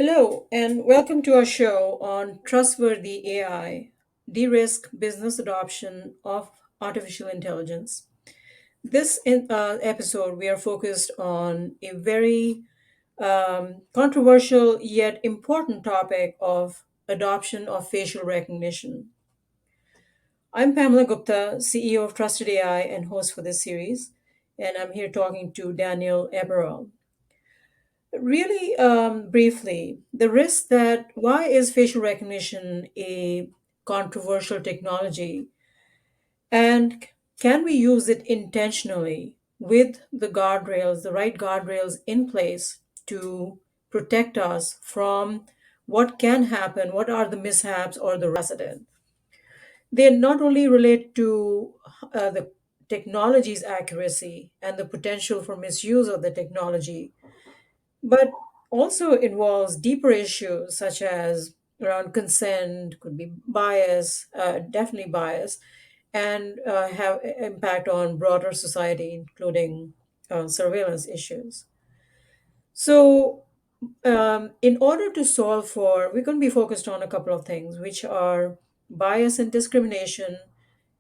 Hello, and welcome to our show on Trustworthy AI, de-risk business adoption of artificial intelligence. This episode, we are focused on a very controversial yet important topic of adoption of facial recognition. I'm Pamela Gupta, CEO of Trusted AI and host for this series, and I'm here talking to Daniel Eboral. Really, briefly, the risk that why is facial recognition a controversial technology, and can we use it intentionally with the right guardrails in place to protect us from what can happen, what are the mishaps or the precedent? They not only relate to the technology's accuracy and the potential for misuse of the technology, but also involves deeper issues such as around consent, could be bias, definitely bias, and have impact on broader society, including surveillance issues. So, in order to solve for, we're going to be focused on a couple of things, which are bias and discrimination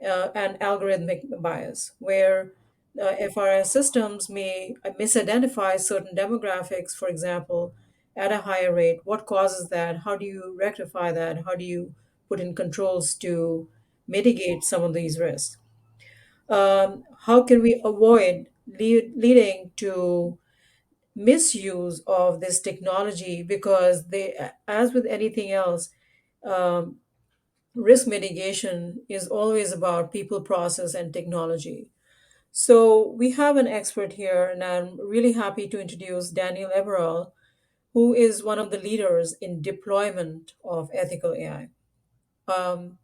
and algorithmic bias, where FRS systems may misidentify certain demographics, for example, at a higher rate. What causes that? How do you rectify that? How do you put in controls to mitigate some of these risks? How can we avoid leading to misuse of this technology, because they, as with anything else, um, risk mitigation is always about people, process, and technology. So we have an expert here, and I'm really happy to introduce Daniel Eboral, who is one of the leaders in deployment of ethical AI. Um,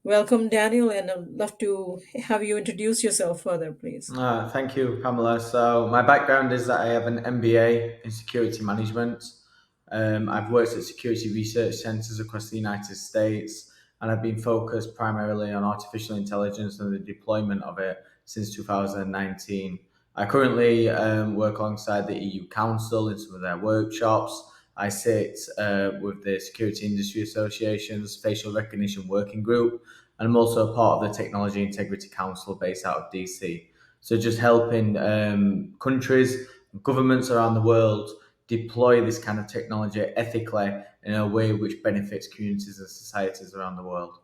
Welcome, Daniel, and I'd love to have you introduce yourself further, please. Thank you, Pamela. So, my background is that I have an MBA in security management. I've worked at security research centers across the United States, and I've been focused primarily on artificial intelligence and the deployment of it since 2019. I currently work alongside the EU Council in some of their workshops. I sit with the Security Industry Association's Facial Recognition Working Group, and I'm also a part of the Technology Integrity Council based out of DC. So just helping countries, governments around the world deploy this kind of technology ethically in a way which benefits communities and societies around the world.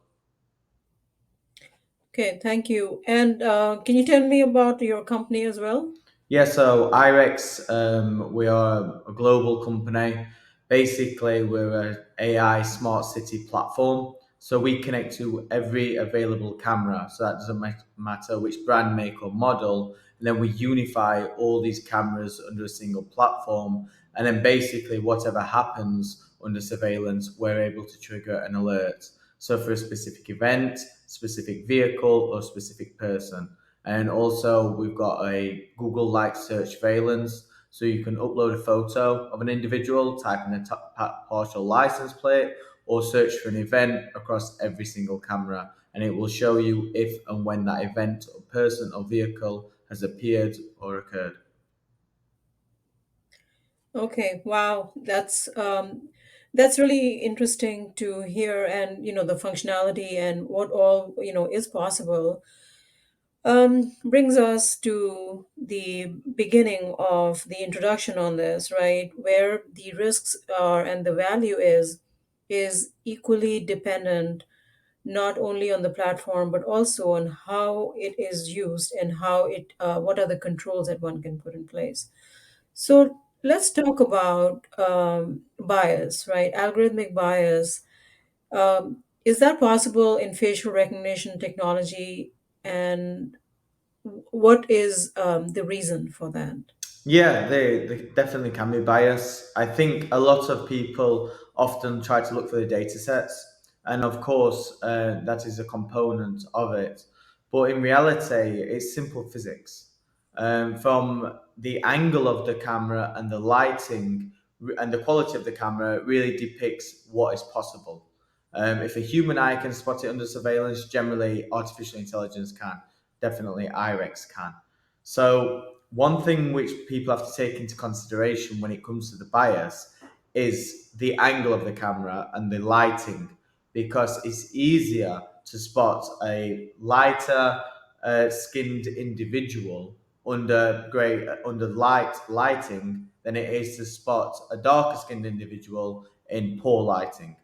Okay, thank you. And can you tell me about your company as well? Yeah, so IREX, we are a global company. Basically, we're an AI smart city platform. So we connect to every available camera. So that doesn't matter which brand, make, or model. And then we unify all these cameras under a single platform. And then basically, whatever happens under surveillance, we're able to trigger an alert. So for a specific event, specific vehicle, or specific person. And also, we've got a Google like search surveillance. So you can upload a photo of an individual, type in a partial license plate, or search for an event across every single camera. And it will show you if and when that event, or person, or vehicle has appeared or occurred. Okay, wow, that's really interesting to hear, and the functionality and what all is possible. Brings us to the beginning of the introduction on this, right? Where the risks are and the value is equally dependent not only on the platform but also on how it is used and how it what are the controls that one can put in place. So let's talk about bias, right? Algorithmic bias. Is that possible in facial recognition technology? And what is the reason for that? Yeah, they definitely can be biased. I think a lot of people often try to look for the data sets, and of course, that is a component of it. But in reality, it's simple physics. From the angle of the camera and the lighting and the quality of the camera really depicts what is possible. If a human eye can spot it under surveillance, generally artificial intelligence can. Definitely IREX can. So one thing which people have to take into consideration when it comes to the bias is the angle of the camera and the lighting, because it's easier to spot a lighter skinned individual under lighting than it is to spot a darker skinned individual in poor lighting.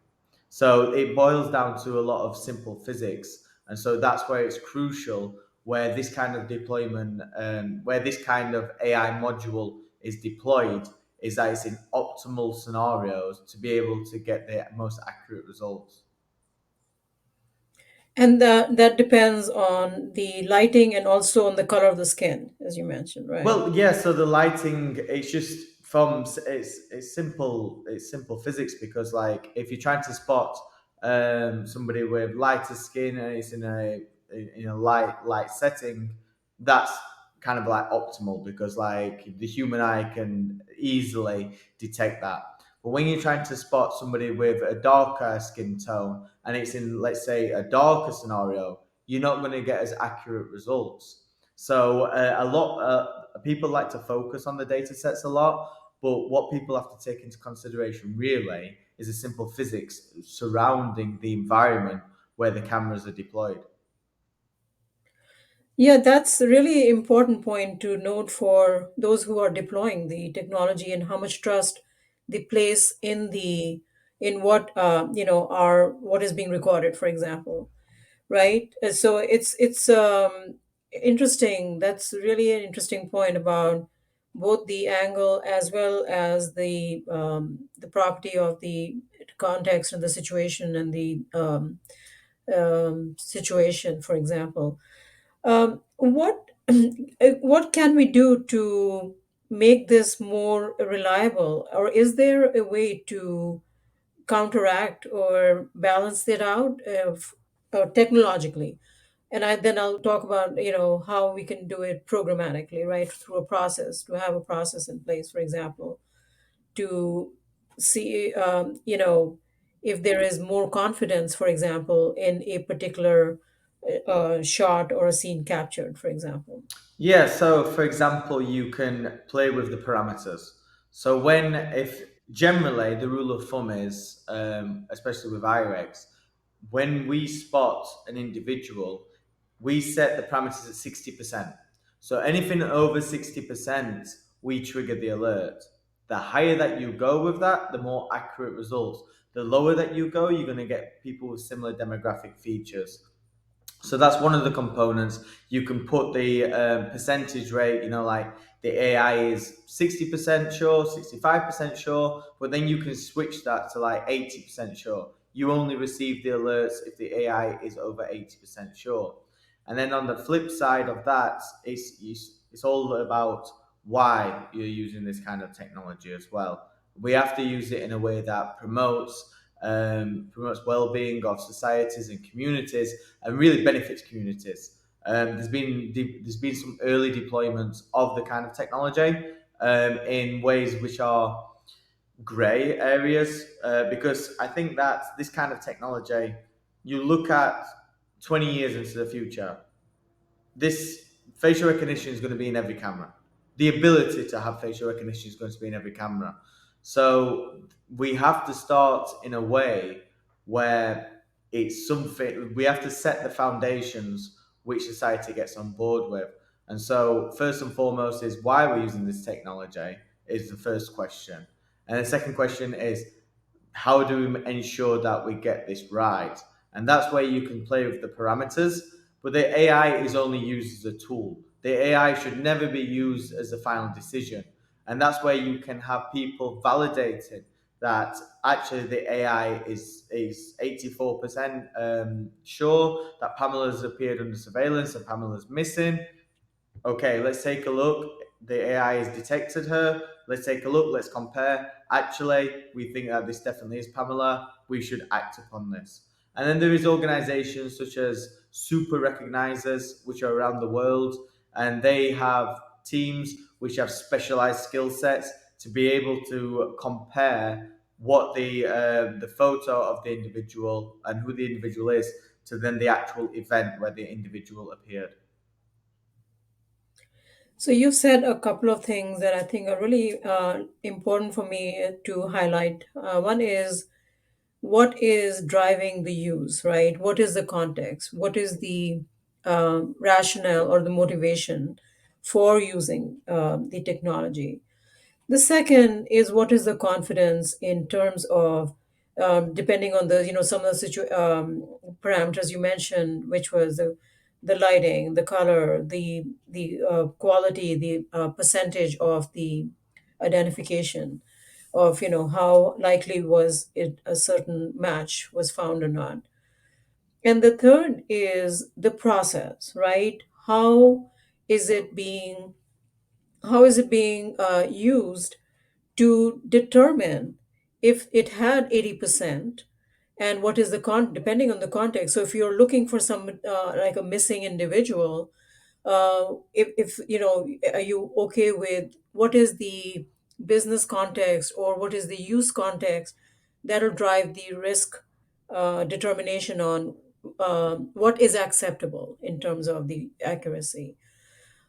So it boils down to a lot of simple physics, and so that's where it's crucial where this kind of deployment, where this kind of AI module is deployed, is that it's in optimal scenarios to be able to get the most accurate results. And that depends on the lighting and also on the color of the skin, as you mentioned, right? Well, yeah. So the lighting, it's just from it's simple physics, because like if you're trying to spot somebody with lighter skin and it's in a light setting, that's kind of like optimal, because like the human eye can easily detect that. But when you're trying to spot somebody with a darker skin tone and it's in, let's say, a darker scenario, you're not going to get as accurate results. So a lot people like to focus on the data sets a lot, but what people have to take into consideration really is the simple physics surrounding the environment where the cameras are deployed. Yeah, that's a really important point to note for those who are deploying the technology and how much trust they place in the in what are what is being recorded, for example, right? So it's interesting. That's really an interesting point about both the angle as well as the property of the context and the situation and the situation, for example. What what can we do to make this more reliable, or is there a way to counteract or balance it out technologically? And then I'll talk about how we can do it programmatically, right, through a process, to have a process in place, for example, to see if there is more confidence, for example, in a particular shot or a scene captured, for example. Yeah, so for example, you can play with the parameters. So when, if generally the rule of thumb is, especially with IREX, when we spot an individual, we set the parameters at 60%. So anything over 60%, we trigger the alert. The higher that you go with that, the more accurate results. The lower that you go, you're going to get people with similar demographic features. So that's one of the components. You can put the percentage rate, like the AI is 60% sure, 65% sure, but then you can switch that to like 80% sure. You only receive the alerts if the AI is over 80% sure. And then on the flip side of that, it's all about why you're using this kind of technology as well. We have to use it in a way that promotes well-being of societies and communities, and really benefits communities. There's been some early deployments of the kind of technology in ways which are grey areas, because I think that this kind of technology, you look at 20 years into the future, this facial recognition is going to be in every camera. The ability to have facial recognition is going to be in every camera. So we have to start in a way where it's something, we have to set the foundations which society gets on board with. And so, first and foremost, is why we're using this technology is the first question. And the second question is, how do we ensure that we get this right? And that's where you can play with the parameters, but the AI is only used as a tool. The AI should never be used as a final decision. And that's where you can have people validating that actually the AI is 84% sure that Pamela's appeared under surveillance and Pamela's missing. Okay, let's take a look. The AI has detected her. Let's take a look. Let's compare. Actually, we think that this definitely is Pamela. We should act upon this. And then there is organizations such as super recognizers, which are around the world, and they have teams which have specialized skill sets to be able to compare what the photo of the individual and who the individual is to then the actual event where the individual appeared. So you've said a couple of things that I think are really important for me to highlight. One is what is driving the use, right? What is the context? What is the rationale or the motivation for using the technology? The second is what is the confidence in terms of depending on the some of the parameters you mentioned, which was the lighting, the color, the quality, the percentage of the identification of how likely was it a certain match was found or not. And the third is the process, right? Is it being how is it being used to determine if it had 80%, and what is the depending on the context. So if you're looking for some like a missing individual, if are you okay with what is the business context or what is the use context that'll drive the risk determination on what is acceptable in terms of the accuracy.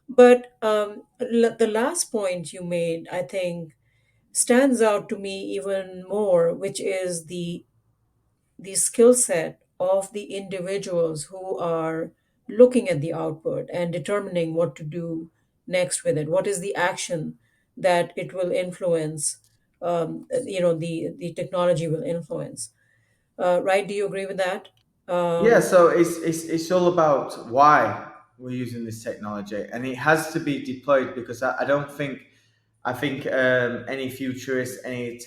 But the last point you made, I think, stands out to me even more, which is the skill set of the individuals who are looking at the output and determining what to do next with it. What is the action that it will influence? The technology will influence. Right? Do you agree with that? Yeah, Um, so it's all about why we're using this technology, and it has to be deployed because I don't think I think any futurists, any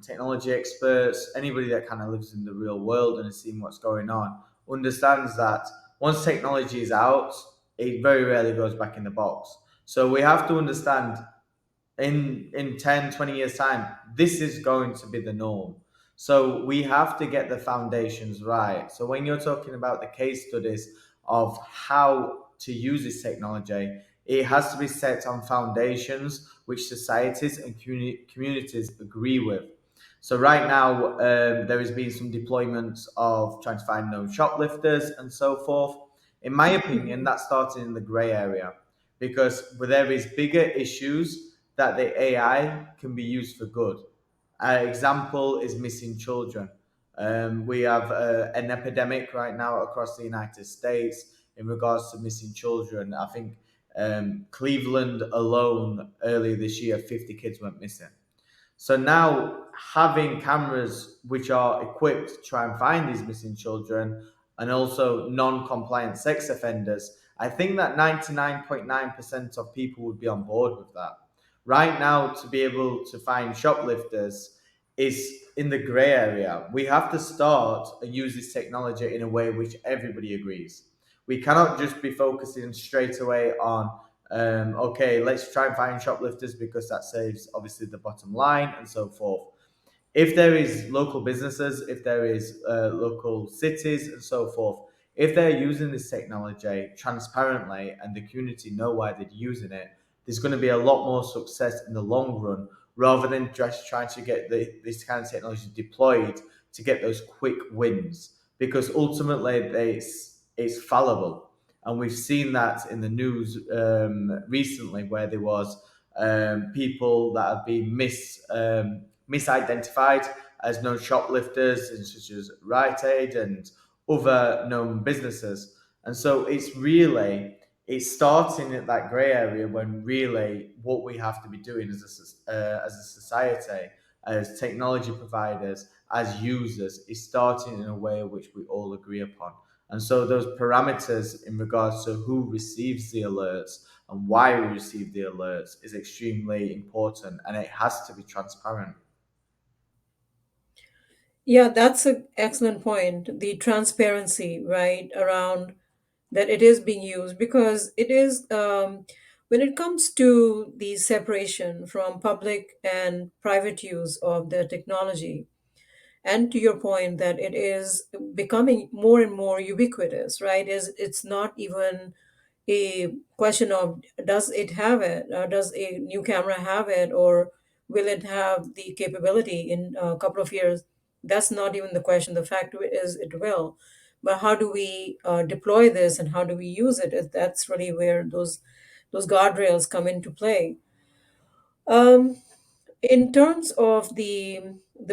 technology experts, anybody that kind of lives in the real world and has seen what's going on, understands that once technology is out, it very rarely goes back in the box. So we have to understand in 10, 20 years time, this is going to be the norm. So we have to get the foundations right. So when you're talking about the case studies of how to use this technology, it has to be set on foundations which societies and communities agree with. So right now, there has been some deployments of trying to find known shoplifters and so forth. In my opinion, that started in the grey area because there is bigger issues that the AI can be used for good. Example is missing children. We have an epidemic right now across the United States in regards to missing children. I think Cleveland alone earlier this year, 50 kids went missing. So now having cameras which are equipped to try and find these missing children and also non-compliant sex offenders, I think that 99.9% of people would be on board with that. Right now, to be able to find shoplifters is in the gray area. We have to start and use this technology in a way which everybody agrees. We cannot just be focusing straight away on okay, let's try and find shoplifters because that saves obviously the bottom line and so forth. If there is local businesses, if there is local cities and so forth, if they're using this technology transparently and the community know why they're using it, there's going to be a lot more success in the long run rather than just trying to get this kind of technology deployed to get those quick wins because ultimately it's fallible. And we've seen that in the news recently where there was people that have been misidentified as known shoplifters, and such as Rite Aid and other known businesses. And so it's starting at that grey area when really what we have to be doing as a society, as technology providers, as users, is starting in a way which we all agree upon. And so those parameters in regards to who receives the alerts and why we receive the alerts is extremely important, and it has to be transparent. Yeah, that's an excellent point. The transparency, right, around that it is being used, because it is, when it comes to the separation from public and private use of the technology, and to your point that it is becoming more and more ubiquitous, right? It's not even a question of does it have it, or does a new camera have it, or will it have the capability in a couple of years. That's not even the question. The fact is it will. But how do we deploy this and how do we use it? That's really where those those guardrails come into play. Um, in terms of the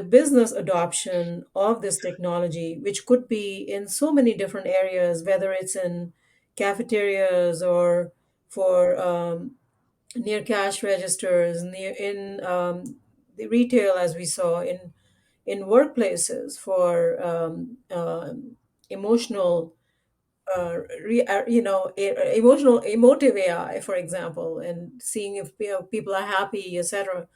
business adoption of this technology, which could be in so many different areas, whether it's in cafeterias or for near cash registers, near in the retail, as we saw in workplaces for emotional emotional emotive AI, for example, and seeing if people are happy, etc.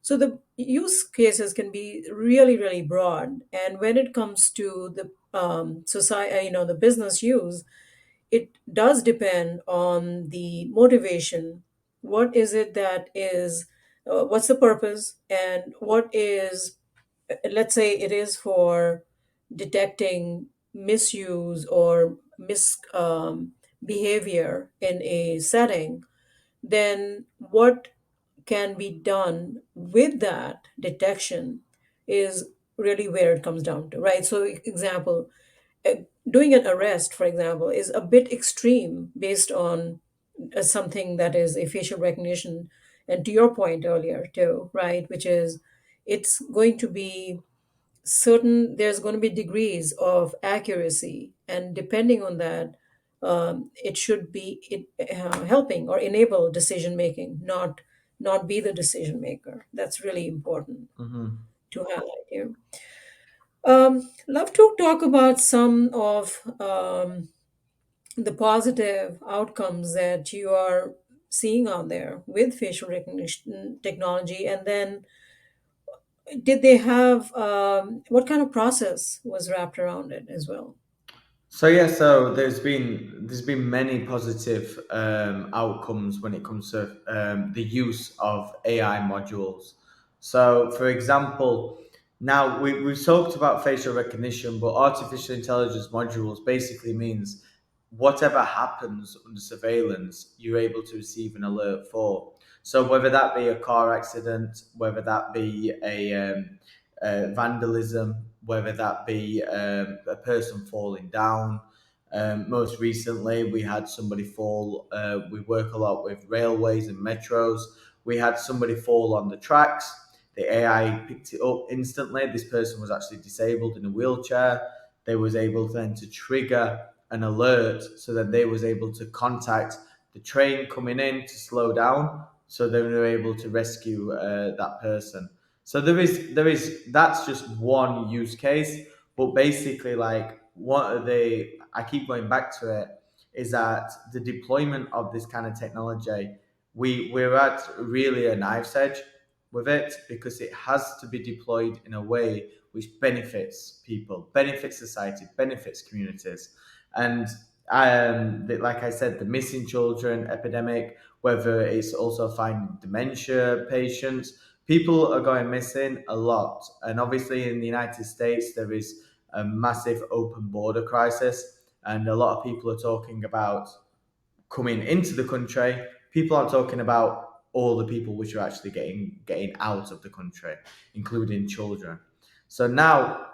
So the use cases can be really, really broad. And when it comes to the society, the business use, it does depend on the motivation. What is it that is, what's the purpose, and what is, let's say it is for detecting misuse or behavior in a setting, then what can be done with that detection is really where it comes down to, right? So, example, uh, doing an arrest, for example, is a bit extreme based on something that is a facial recognition. And to your point earlier, too, right, which is it's going to be certain, there's going to be degrees of accuracy. And depending on that, it should be helping or enable decision making, not be the decision maker. That's really important Hmm. to highlight here. Love to talk about some of the positive outcomes that you are seeing out there with facial recognition technology, and then did they have what kind of process was wrapped around it as well? So yeah, so there's been many positive outcomes when it comes to the use of AI modules. So, for example, now we've talked about facial recognition, but artificial intelligence modules basically means whatever happens under surveillance, you're able to receive an alert for. So whether that be a car accident, whether that be vandalism, whether that be a person falling down. Most recently, we had somebody fall. We work a lot with railways and metros. We had somebody fall on the tracks. The AI picked it up instantly. This person was actually disabled in a wheelchair. They was able then to trigger an alert, so that they was able to contact the train coming in to slow down, so they were able to rescue that person. So there is that's just one use case, but basically, like, what are they? I keep going back to it. Is that the deployment of this kind of technology? We're at really a knife's edge with it, because it has to be deployed in a way which benefits people, benefits society, benefits communities, and like I said, the missing children epidemic, whether it's also finding dementia patients. People are going missing a lot. And obviously, in the United States, there is a massive open border crisis. And a lot of people are talking about coming into the country. People aren't talking about all the people which are actually getting out of the country, including children. So now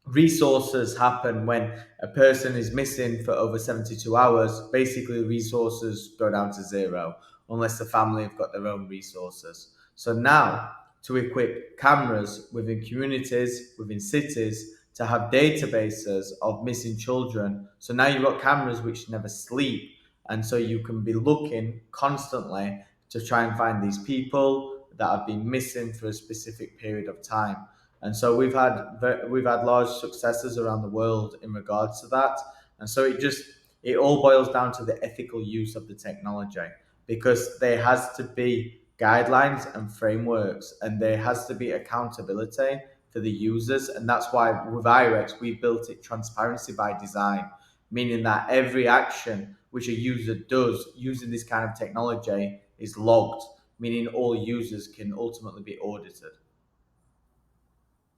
resources happen when a person is missing for over 72 hours. Basically, resources go down to zero unless the family have got their own resources. So now, to equip cameras within communities, within cities, to have databases of missing children. So now you've got cameras which never sleep, and so you can be looking constantly to try and find these people that have been missing for a specific period of time. And so we've had large successes around the world in regards to that. And so it all boils down to the ethical use of the technology, because there has to be guidelines and frameworks, and there has to be accountability for the users. And that's why with IREX we built it transparency by design, meaning that every action which a user does using this kind of technology is logged, meaning all users can ultimately be audited.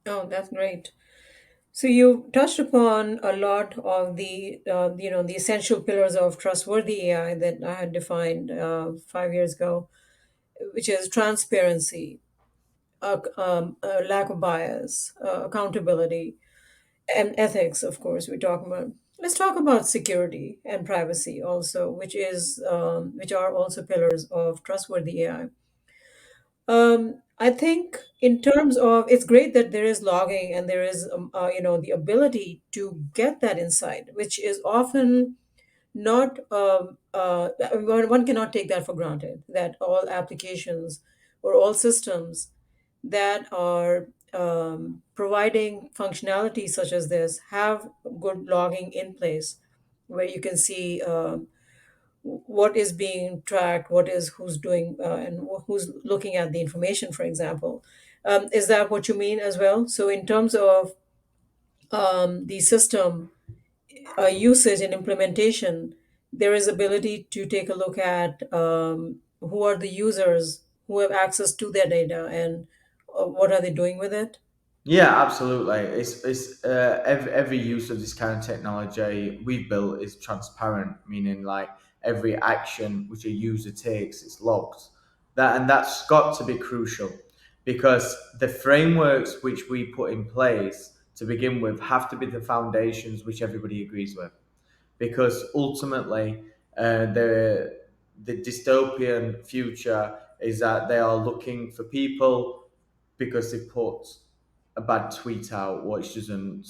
Oh, that's great. So you touched upon a lot of the essential pillars of trustworthy AI that I had defined 5 years ago, which is transparency, lack of bias, accountability, and ethics. Of course, we're talking about. Let's talk about security and privacy also, which are also pillars of trustworthy AI. I think in terms of, it's great that there is logging and there is the ability to get that insight, which is often not one cannot take that for granted, that all applications or all systems that are providing functionality such as this have good logging in place, where you can see what is being tracked, what is who's doing and who's looking at the information, for example. Is that what you mean as well? So in terms of the system usage and implementation, there is ability to take a look at who are the users who have access to their data, and what are they doing with it. Yeah, absolutely. It's every use of this kind of technology we've built is transparent, meaning like every action which a user takes is logged. That's got to be crucial because the frameworks which we put in place to begin with have to be the foundations which everybody agrees with. Because ultimately, the dystopian future is that they are looking for people because they put a bad tweet out which doesn't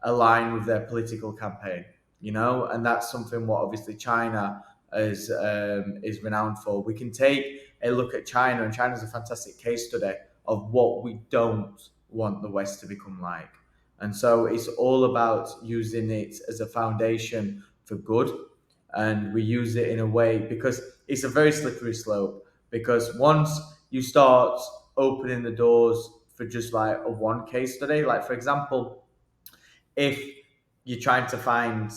align with their political campaign, and that's something what obviously China is renowned for. We can take a look at China, and China's a fantastic case study of what we don't want the West to become like. And so it's all about using it as a foundation for good. And we use it in a way because it's a very slippery slope. Because once you start opening the doors for just like a one case study, like for example, if you're trying to find,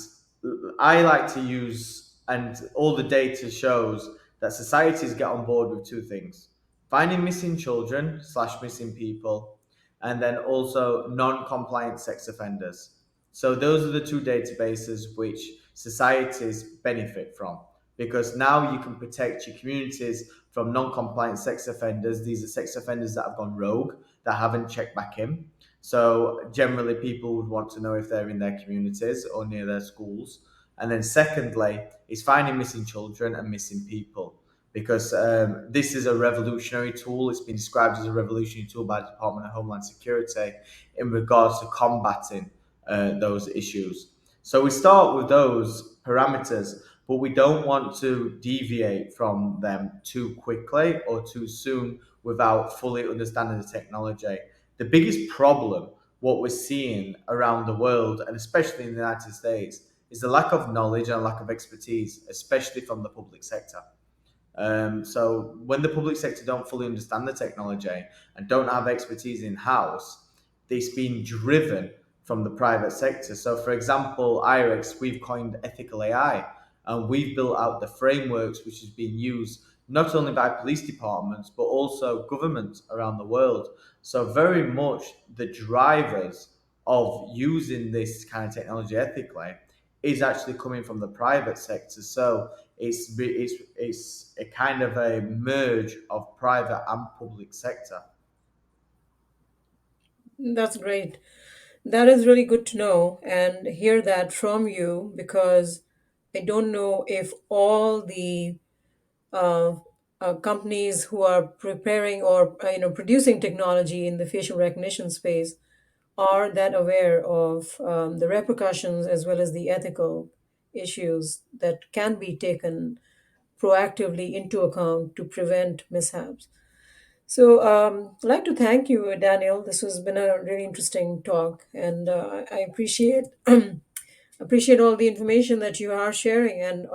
I like to use, and all the data shows that societies get on board with two things: finding missing children slash missing people, and then also non-compliant sex offenders. So those are the two databases which societies benefit from, because now you can protect your communities from non-compliant sex offenders. These are sex offenders that have gone rogue, that haven't checked back in. So generally, people would want to know if they're in their communities or near their schools. And then secondly, is finding missing children and missing people, because this is a revolutionary tool. It's been described as a revolutionary tool by the Department of Homeland Security in regards to combating those issues. So we start with those parameters, but we don't want to deviate from them too quickly or too soon without fully understanding the technology. The biggest problem, what we're seeing around the world, and especially in the United States, is the lack of knowledge and lack of expertise, especially from the public sector. So when the public sector don't fully understand the technology and don't have expertise in house, it's been driven from the private sector. So, for example, IREX, we've coined ethical AI, and we've built out the frameworks which is being used not only by police departments but also governments around the world. So, very much the drivers of using this kind of technology ethically is actually coming from the private sector. So it's a kind of a merge of private and public sector. That's great. That is really good to know and hear that from you, because I don't know if all the uh, companies who are preparing or producing technology in the facial recognition space are that aware of the repercussions as well as the ethical issues that can be taken proactively into account to prevent mishaps. So, I'd like to thank you, Daniel. This has been a really interesting talk, and I appreciate appreciate all the information that you are sharing, and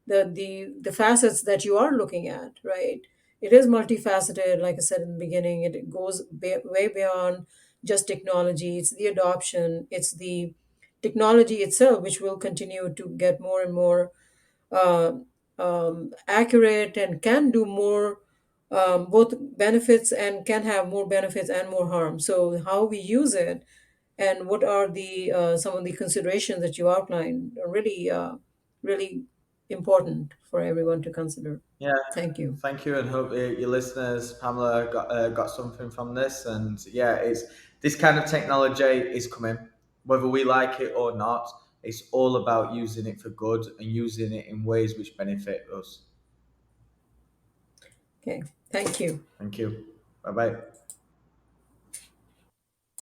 the facets that you are looking at. Right, it is multifaceted. Like I said in the beginning, it goes way beyond just technology. It's the adoption. It's the technology itself, which will continue to get more and more uh, accurate and can do more, both benefits, and can have more benefits and more harm. So how we use it and what are the some of the considerations that you outlined are really important for everyone to consider. Yeah, Thank you. thank you, and hope your listeners, Pamela, got something from this. And yeah, it's this kind of technology is coming. Whether we like it or not, it's all about using it for good and using it in ways which benefit us. Okay, thank you. Thank you. Bye bye.